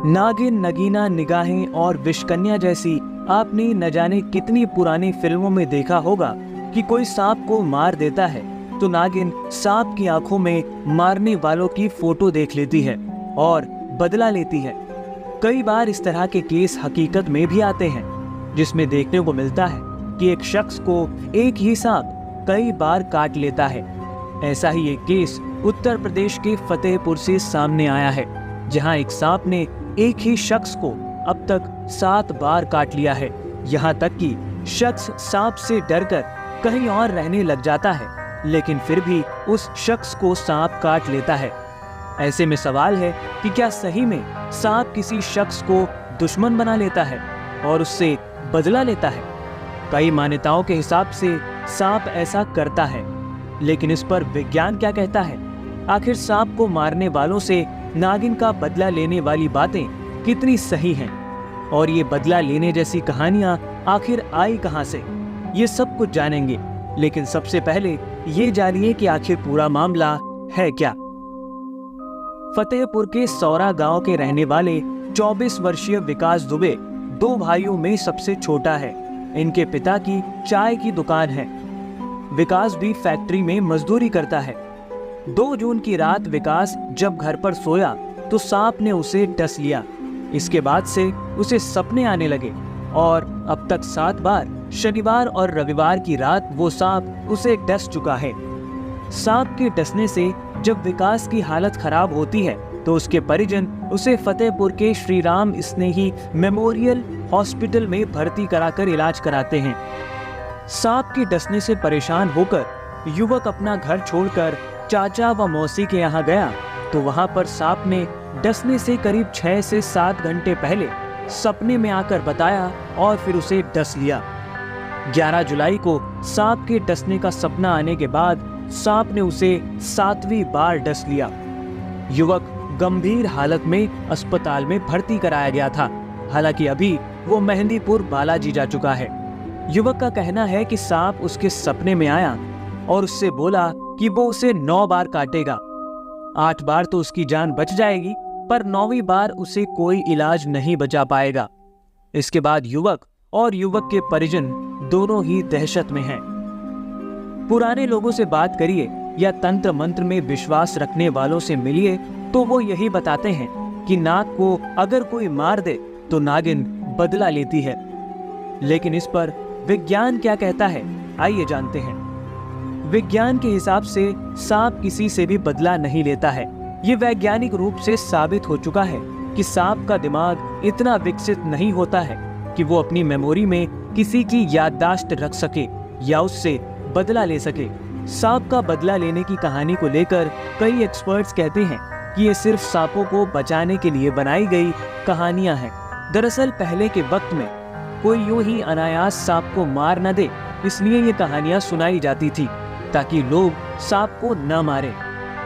नागिन, नगीना निगाहें और विषकन्या जैसी आपने न जाने कितनी पुरानी फिल्मों में देखा होगा कि कोई सांप को मार देता है तो नागिन सांप की आंखों में मारने वालों की फोटो देख लेती है और बदला लेती है। कई बार इस तरह के केस हकीकत में भी आते हैं जिसमें देखने को मिलता है कि एक शख्स को एक ही सांप कई बार काट लेता है। ऐसा ही एक केस उत्तर प्रदेश के फतेहपुर से सामने आया है, जहां एक सांप ने एक ही शख्स को अब तक 7 बार काट लिया है। यहाँ तक कि शख्स सांप से डरकर कहीं और रहने लग जाता है, लेकिन फिर भी उस शख्स को सांप काट लेता है। ऐसे में सवाल है कि क्या सही में सांप किसी शख्स को दुश्मन बना लेता है और उससे बदला लेता है? कई मान्यताओं के हिसाब से सांप ऐसा करता है, लेकिन इस पर विज्ञान क्या कहता है? आखिर सांप को मारने वालों से नागिन का बदला लेने वाली बातें कितनी सही हैं? और ये बदला लेने जैसी कहानियां आखिर आई कहां से? ये सब कुछ जानेंगे, लेकिन सबसे पहले ये जानिए कि आखिर पूरा मामला है क्या। फतेहपुर के सौरा गांव के रहने वाले 24 वर्षीय विकास दुबे 2 भाइयों में सबसे छोटा है। इनके पिता की चाय की दुकान है। विकास भी फैक्ट्री में मजदूरी करता है। 2 जून की रात विकास जब घर पर सोया तो सांप ने उसे डस लिया। इसके बाद से उसे सपने आने लगे और अब तक 7 बार शनिवार और रविवार की रात वो सांप उसे डस चुका है। सांप के डसने से जब विकास की हालत खराब होती है तो उसके परिजन उसे फतेहपुर के श्री राम स्नेही मेमोरियल हॉस्पिटल में भर्ती कराकर इलाज कराते हैं। सांप के डसने से परेशान होकर युवक अपना घर छोड़कर चाचा व मौसी के यहाँ गया तो वहां पर सांप ने डसने से करीब 6 से 7 घंटे पहले सपने में आकर बताया और फिर उसे डस लिया। 11 जुलाई को सांप के डसने का सपना आने के बाद सांप ने उसे 7वीं बार डस लिया। युवक गंभीर हालत में अस्पताल में भर्ती कराया गया था। हालांकि अभी वो मेहंदीपुर बालाजी जा चुका है। युवक का कहना है कि सांप उसके सपने में आया और उससे बोला कि वो उसे 9 बार काटेगा। 8 बार तो उसकी जान बच जाएगी, पर 9वीं बार उसे कोई इलाज नहीं बचा पाएगा। इसके बाद युवक और युवक के परिजन दोनों ही दहशत में हैं। पुराने लोगों से बात करिए या तंत्र मंत्र में विश्वास रखने वालों से मिलिए तो वो यही बताते हैं कि नाग को अगर कोई मार दे तो नागिन बदला लेती है। लेकिन इस पर विज्ञान क्या कहता है, आइए जानते हैं। विज्ञान के हिसाब से सांप किसी से भी बदला नहीं लेता है। ये वैज्ञानिक रूप से साबित हो चुका है कि सांप का दिमाग इतना विकसित नहीं होता है कि वो अपनी मेमोरी में किसी की याददाश्त रख सके या उससे बदला ले सके। सांप का बदला लेने की कहानी को लेकर कई एक्सपर्ट्स कहते हैं कि ये सिर्फ सांपों को बचाने के लिए बनाई गई कहानियां हैं। दरअसल पहले के वक्त में कोई यूं ही अनायास सांप को मार न दे, इसलिए ये कहानियां सुनाई जाती थी ताकि लोग सांप को न मारे।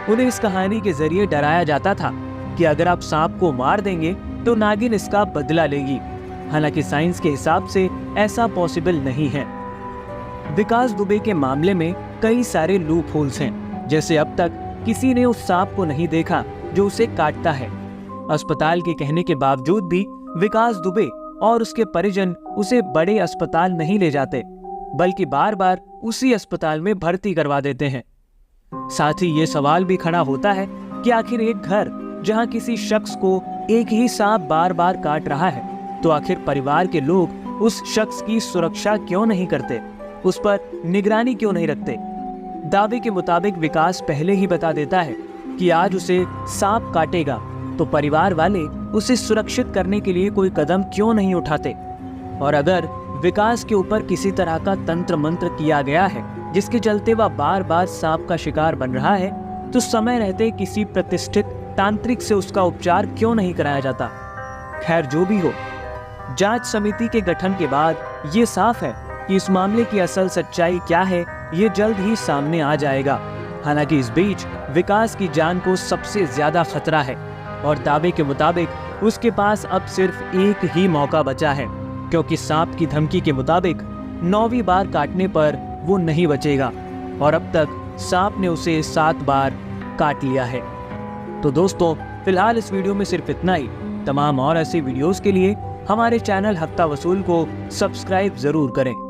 उन्हें इस कहानी के जरिए डराया जाता था कि अगर आप सांप को मार देंगे तो नागिन इसका बदला लेगी। हालांकि साइंस के हिसाब से ऐसा पॉसिबल नहीं है। विकास दुबे के मामले में कई सारे लूप होल्स हैं, जैसे अब तक किसी ने उस सांप को नहीं देखा जो उसे काटता है। अस्पताल के कहने के बावजूद भी विकास दुबे और उसके परिजन उसे बड़े अस्पताल नहीं ले जाते, बल्कि बार बार उसी अस्पताल में भर्ती करवा देते हैं। साथ ही ये सवाल भी खड़ा होता है कि आखिर एक घर जहां किसी शख्स को एक ही सांप बार बार काट रहा है, तो आखिर परिवार के लोग उस शख्स की सुरक्षा क्यों नहीं करते, उस पर निगरानी क्यों नहीं रखते? दावे के मुताबिक विकास पहले ही बता देता है कि आज उसे सांप काटेगा, तो परिवार वाले उसे सुरक्षित करने के लिए कोई कदम क्यों नहीं उठाते? और अगर विकास के ऊपर किसी तरह का तंत्र मंत्र किया गया है जिसके चलते वह बार बार सांप का शिकार बन रहा है, तो समय रहते किसी प्रतिष्ठित तांत्रिक से उसका उपचार क्यों नहीं कराया जाता? खैर जो भी हो, जांच समिति के गठन के बाद ये साफ है कि इस मामले की असल सच्चाई क्या है, ये जल्द ही सामने आ जाएगा। हालांकि इस बीच विकास की जान को सबसे ज्यादा खतरा है और दावे के मुताबिक उसके पास अब सिर्फ एक ही मौका बचा है, क्योंकि सांप की धमकी के मुताबिक 9वीं बार काटने पर वो नहीं बचेगा और अब तक सांप ने उसे 7 बार काट लिया है। तो दोस्तों फिलहाल इस वीडियो में सिर्फ इतना ही। तमाम और ऐसे वीडियोस के लिए हमारे चैनल हफ्ता वसूल को सब्सक्राइब जरूर करें।